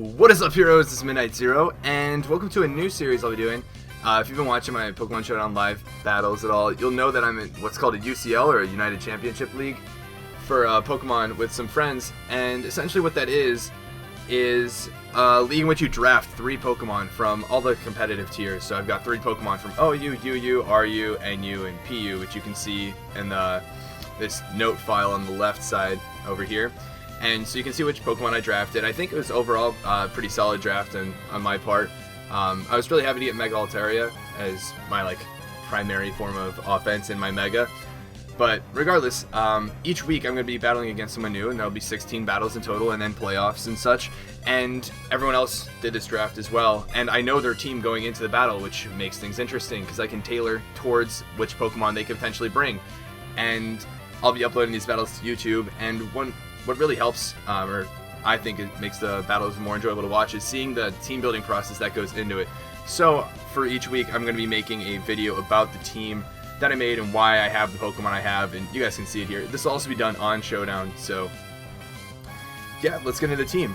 What is up, heroes? This is Midnight Zero, and welcome to a new series I'll be doing. If you've been watching my Pokemon Showdown live battles at all, you'll know that I'm in what's called a UCL, or a United Championship League, for Pokemon with some friends. And essentially what that is a league in which you draft 3 Pokemon from all the competitive tiers. So I've got 3 Pokemon from OU, UU, RU, NU, and PU, which you can see in this note file on the left side over here. And so you can see which Pokemon I drafted. I think it was overall a pretty solid draft on my part. I was really happy to get Mega Altaria as my primary form of offense in my Mega. But regardless, each week I'm going to be battling against someone new, and there'll be 16 battles in total, and then playoffs and such. And everyone else did this draft as well. And I know their team going into the battle, which makes things interesting, because I can tailor towards which Pokemon they could potentially bring. And I'll be uploading these battles to YouTube, and what really helps, or I think it makes the battles more enjoyable to watch, is seeing the team building process that goes into it. So for each week, I'm going to be making a video about the team that I made and why I have the Pokemon I have, and you guys can see it here. This will also be done on Showdown, so yeah, let's get into the team.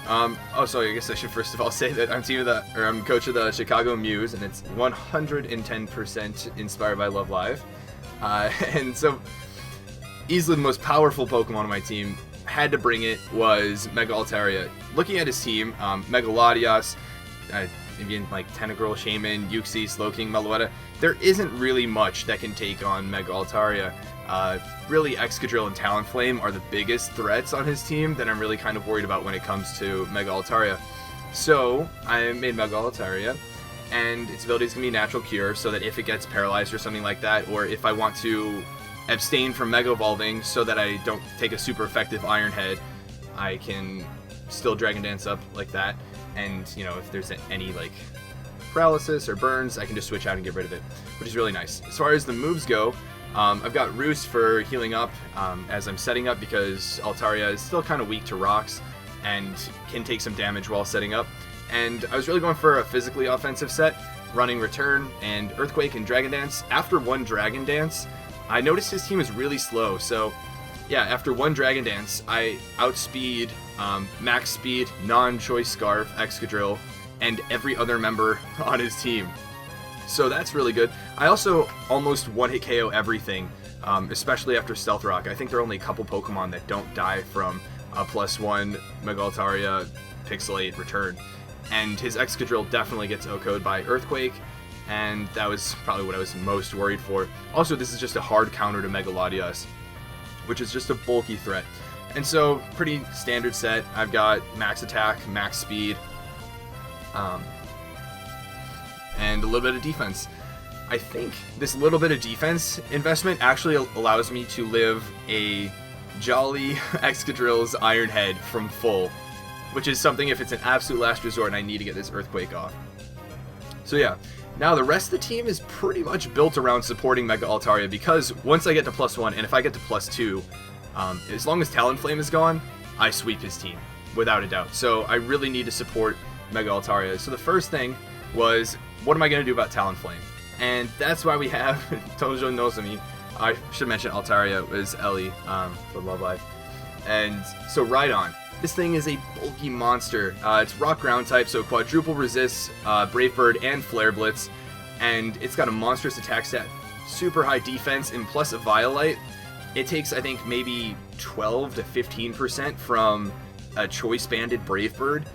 So I guess I should first of all say that I'm coach of the Chicago Muse, and it's 110% inspired by Love Live. And so easily the most powerful Pokemon on my team, had to bring it, was Mega Altaria. Looking at his team, Mega Latias, even Tentacruel, Shaman, Uxie, Slowking, Meloetta, there isn't really much that can take on Mega Altaria. Really, Excadrill and Talonflame are the biggest threats on his team that I'm really kind of worried about when it comes to Mega Altaria. So I made Mega Altaria, and its ability is going to be Natural Cure, so that if it gets paralyzed or something like that, or if I want to abstain from Mega Evolving so that I don't take a super effective Iron Head, I can still Dragon Dance up like that. And, if there's any, paralysis or burns, I can just switch out and get rid of it, which is really nice. As far as the moves go, I've got Roost for healing up as I'm setting up, because Altaria is still kind of weak to rocks and can take some damage while setting up. And I was really going for a physically offensive set, running Return and Earthquake and Dragon Dance. After one Dragon Dance, I noticed his team is really slow, so yeah, after one Dragon Dance, I outspeed, max speed, non-choice Scarf, Excadrill, and every other member on his team. So that's really good. I also almost one-hit KO everything, especially after Stealth Rock. I think there are only a couple Pokemon that don't die from a +1 Mega Altaria Pixelate Return. And his Excadrill definitely gets OHKO'd by Earthquake, and that was probably what I was most worried for. Also, this is just a hard counter to Mega Latias, which is just a bulky threat. And so, pretty standard set. I've got max attack, max speed, and a little bit of defense. I think this little bit of defense investment actually allows me to live a Jolly Excadrill's Iron Head from full, which is something if it's an absolute last resort and I need to get this Earthquake off. So yeah. Now, the rest of the team is pretty much built around supporting Mega Altaria, because once I get to +1, and if I get to +2, as long as Talonflame is gone, I sweep his team, without a doubt. So I really need to support Mega Altaria. So the first thing was, what am I going to do about Talonflame? And that's why we have Tojo Nozomi. I should mention Altaria was Ellie for Love Live. And so Rhydon. This thing is a bulky monster. It's rock ground type, so quadruple resists Brave Bird and Flare Blitz, and it's got a monstrous attack stat, super high defense, and plus a Violite. It takes, I think, maybe 12 to 15% from a choice banded Brave Bird.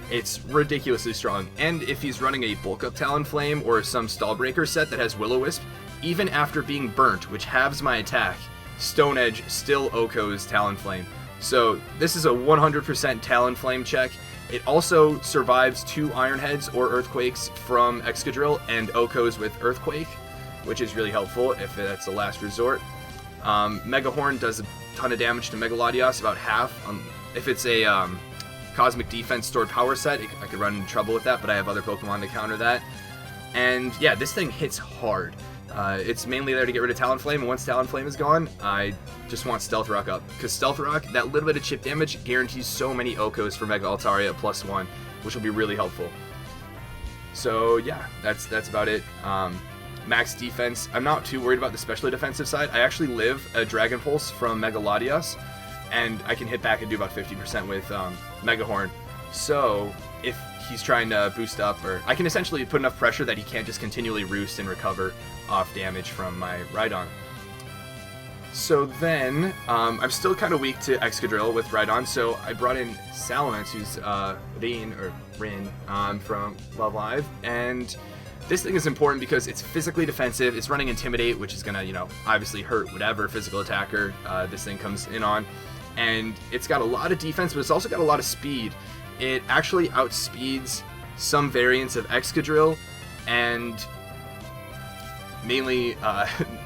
It's ridiculously strong, and if he's running a bulk up Talonflame or some Stallbreaker set that has Will-O-Wisp, even after being burnt, which halves my attack, Stone Edge still OHKOs Talonflame. So this is a 100% Talonflame check. It also survives 2 Iron Heads or Earthquakes from Excadrill and OHKOs with Earthquake, which is really helpful if that's a last resort. Mega Horn does a ton of damage to Mega Latias, about half. If it's a Cosmic Defense stored power set, I could run into trouble with that, but I have other Pokemon to counter that. And yeah, this thing hits hard. It's mainly there to get rid of Talonflame, and once Talonflame is gone, I just want Stealth Rock up. Because Stealth Rock, that little bit of chip damage, guarantees so many OHKOs for Mega Altaria at +1, which will be really helpful. So yeah, that's about it. Max defense, I'm not too worried about the specially defensive side. I actually live a Dragon Pulse from Mega Latias, and I can hit back and do about 50% with Mega Horn. So if he's trying to boost up, or I can essentially put enough pressure that he can't just continually roost and recover off damage from my Rhydon. So then, I'm still kind of weak to Excadrill with Rhydon, so I brought in Salamence, who's Rin from Love Live, and this thing is important because it's physically defensive, it's running Intimidate, which is gonna, obviously hurt whatever physical attacker this thing comes in on, and it's got a lot of defense, but it's also got a lot of speed. It actually outspeeds some variants of Excadrill, and mainly,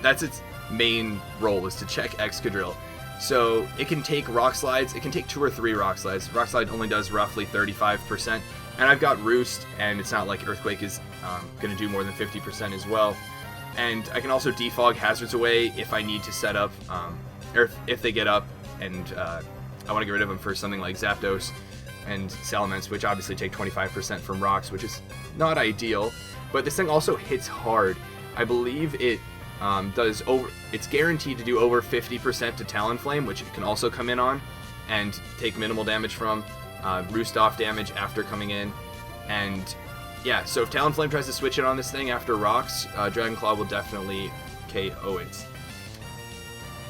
that's its main role, is to check Excadrill. So it can take Rock Slides, it can take 2 or 3 Rock Slides. Rock Slide only does roughly 35%, and I've got Roost, and it's not like Earthquake is going to do more than 50% as well. And I can also defog hazards away if I need to set up, or if they get up, and I want to get rid of them for something like Zapdos and Salamence, which obviously take 25% from rocks, which is not ideal. But this thing also hits hard. I believe it it's guaranteed to do over 50% to Talonflame, which it can also come in on and take minimal damage from, roost off damage after coming in. And yeah, so if Talonflame tries to switch it on this thing after rocks, Dragon Claw will definitely KO it.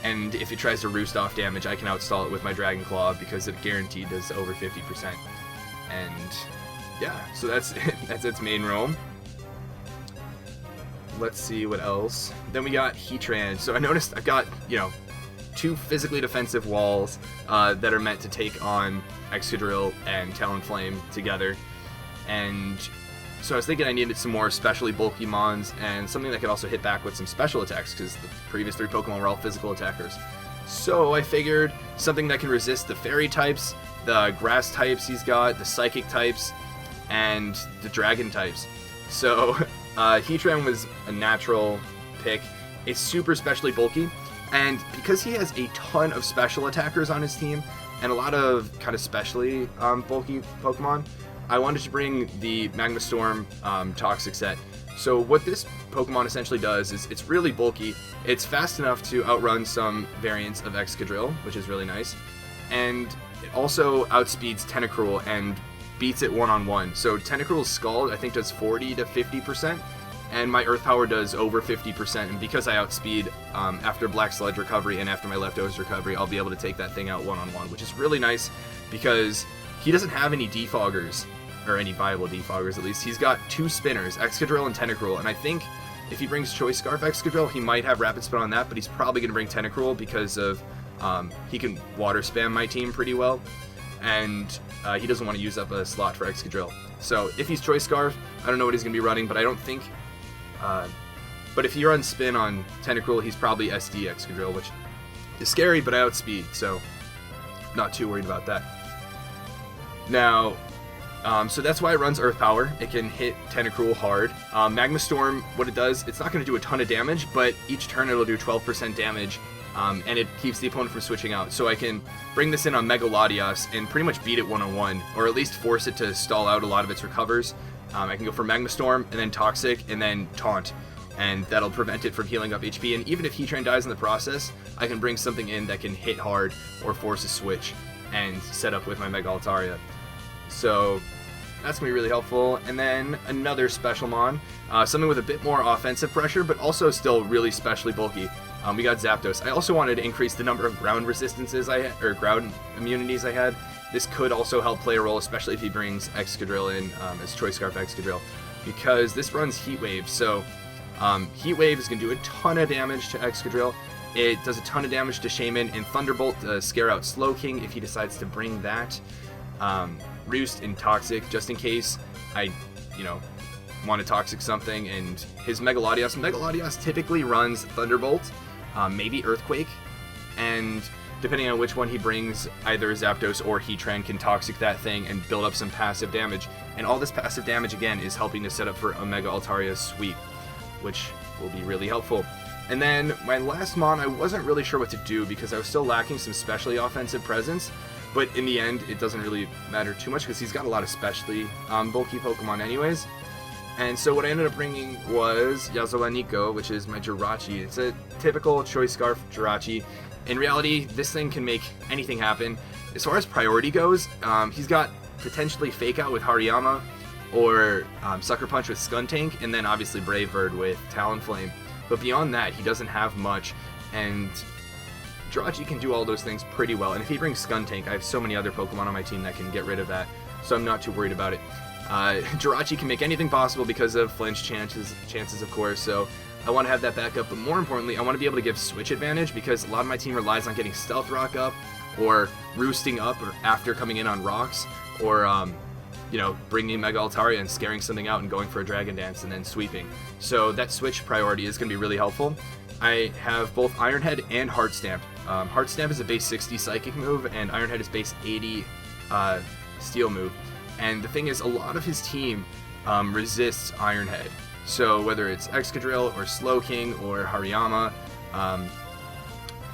And if it tries to roost off damage, I can outstall it with my Dragon Claw because it guaranteed does over 50%. And yeah, so that's that's its main roam. Let's see what else. Then we got Heatran. So I noticed I've got, 2 physically defensive walls that are meant to take on Excadrill and Talonflame together. And so I was thinking I needed some more specially bulky mons and something that could also hit back with some special attacks, because the previous 3 Pokemon were all physical attackers. So I figured something that can resist the fairy types, the grass types he's got, the psychic types, and the dragon types. So Heatran was a natural pick. It's super specially bulky, and because he has a ton of special attackers on his team and a lot of kind of specially bulky Pokemon, I wanted to bring the Magma Storm Toxic set. So what this Pokemon essentially does is it's really bulky. It's fast enough to outrun some variants of Excadrill, which is really nice, and it also outspeeds Tentacruel and beats it one-on-one. So Tentacruel's Scald, I think, does 40 to 50%, and my Earth Power does over 50%, and because I outspeed after Black Sludge recovery and after my Leftovers recovery, I'll be able to take that thing out one-on-one, which is really nice because he doesn't have any defoggers, or any viable defoggers at least. He's got 2 spinners, Excadrill and Tentacruel, and I think if he brings Choice Scarf Excadrill, he might have Rapid Spin on that, but he's probably going to bring Tentacruel because of he can water spam my team pretty well, and he doesn't want to use up a slot for Excadrill. So if he's Choice Scarf, I don't know what he's going to be running, but I don't think... but if he runs Spin on Tentacruel, he's probably SD Excadrill, which is scary, but I outspeed, so not too worried about that. Now, so that's why it runs Earth Power. It can hit Tentacruel hard. Magma Storm, what it does, it's not going to do a ton of damage, but each turn it'll do 12% damage, and it keeps the opponent from switching out. So I can bring this in on Mega Latias and pretty much beat it one-on-one, or at least force it to stall out a lot of its recovers. I can go for Magma Storm, and then Toxic, and then Taunt, and that'll prevent it from healing up HP. And even if Heatran dies in the process, I can bring something in that can hit hard or force a switch and set up with my Mega Altaria. So that's going to be really helpful. And then another special mon, something with a bit more offensive pressure, but also still really specially bulky. We got Zapdos. I also wanted to increase the number of ground resistances or ground immunities I had. This could also help play a role, especially if he brings Excadrill in as Choice Scarf Excadrill, because this runs Heat Wave. So Heat Wave is going to do a ton of damage to Excadrill. It does a ton of damage to Shaman, and Thunderbolt to scare out Slowking if he decides to bring that. Roost and Toxic, just in case I, want to Toxic something, and his Mega Latias. Mega Latias typically runs Thunderbolt, maybe Earthquake, and depending on which one he brings, either Zapdos or Heatran can Toxic that thing and build up some passive damage. And all this passive damage, again, is helping to set up for a Mega Altaria sweep, which will be really helpful. And then my last mon, I wasn't really sure what to do because I was still lacking some specially offensive presence. But in the end, it doesn't really matter too much because he's got a lot of specially bulky Pokemon anyways. And so what I ended up bringing was Yazawaniko, which is my Jirachi. It's a typical Choice Scarf Jirachi. In reality, this thing can make anything happen. As far as priority goes, he's got potentially Fake Out with Hariyama, or Sucker Punch with Skuntank, and then obviously Brave Bird with Talonflame. But beyond that, he doesn't have much, and Jirachi can do all those things pretty well. And if he brings Skuntank, I have so many other Pokemon on my team that can get rid of that, so I'm not too worried about it. Jirachi can make anything possible because of flinch chances of course, so I want to have that backup, but more importantly, I want to be able to give switch advantage, because a lot of my team relies on getting Stealth Rock up, or roosting up or after coming in on rocks, or bringing Mega Altaria and scaring something out and going for a Dragon Dance and then sweeping. So that switch priority is going to be really helpful. I have both Iron Head and Heart Stamp. Heart Stamp is a base 60 Psychic move, and Iron Head is base 80 Steel move. And the thing is, a lot of his team resists Iron Head. So whether it's Excadrill or Slowking or Hariyama,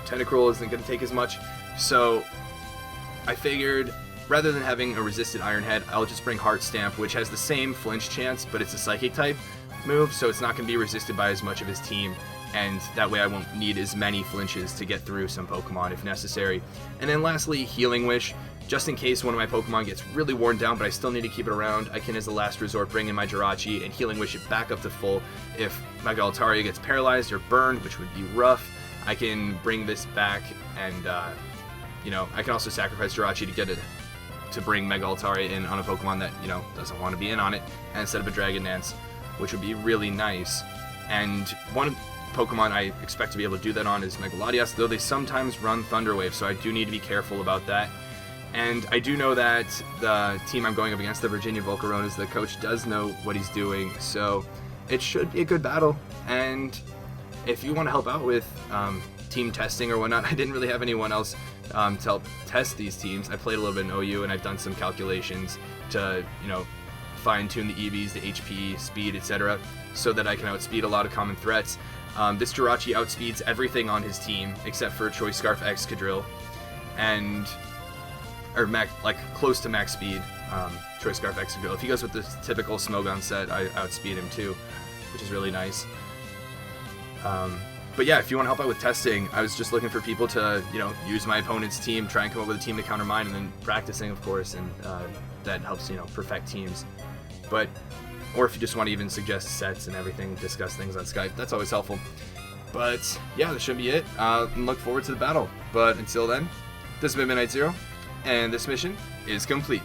Tentacruel isn't going to take as much. So I figured, rather than having a resisted Iron Head, I'll just bring Heart Stamp, which has the same flinch chance, but it's a Psychic type move, so it's not going to be resisted by as much of his team, and that way I won't need as many flinches to get through some Pokemon if necessary. And then lastly, Healing Wish. Just in case one of my Pokemon gets really worn down, but I still need to keep it around, I can, as a last resort, bring in my Jirachi and Healing Wish it back up to full. If Mega Altaria gets paralyzed or burned, which would be rough, I can bring this back, and I can also sacrifice Jirachi to get it to bring Mega Altaria in on a Pokemon that doesn't want to be in on it, and instead of a Dragon Dance, which would be really nice. And one Pokemon I expect to be able to do that on is Megalodios, though they sometimes run Thunder Wave, so I do need to be careful about that. And I do know that the team I'm going up against, the Virginia Volcaronas, the coach does know what he's doing, so it should be a good battle. And if you want to help out with team testing or whatnot, I didn't really have anyone else to help test these teams. I played a little bit in OU, and I've done some calculations to, fine-tune the EVs, the HP, speed, etc., so that I can outspeed a lot of common threats. This Jirachi outspeeds everything on his team except for Choice Scarf Excadrill, or close to max speed, Choice Scarf Excadrill. If he goes with the typical Smogon set, I outspeed him too, which is really nice. But yeah, if you want to help out with testing, I was just looking for people to, use my opponent's team, try and come up with a team to counter mine, and then practicing, of course, and that helps, perfect teams. Or if you just want to even suggest sets and everything, discuss things on Skype, that's always helpful. But yeah, that should be it. And look forward to the battle. But until then, this has been Midnight Zero, and this mission is complete.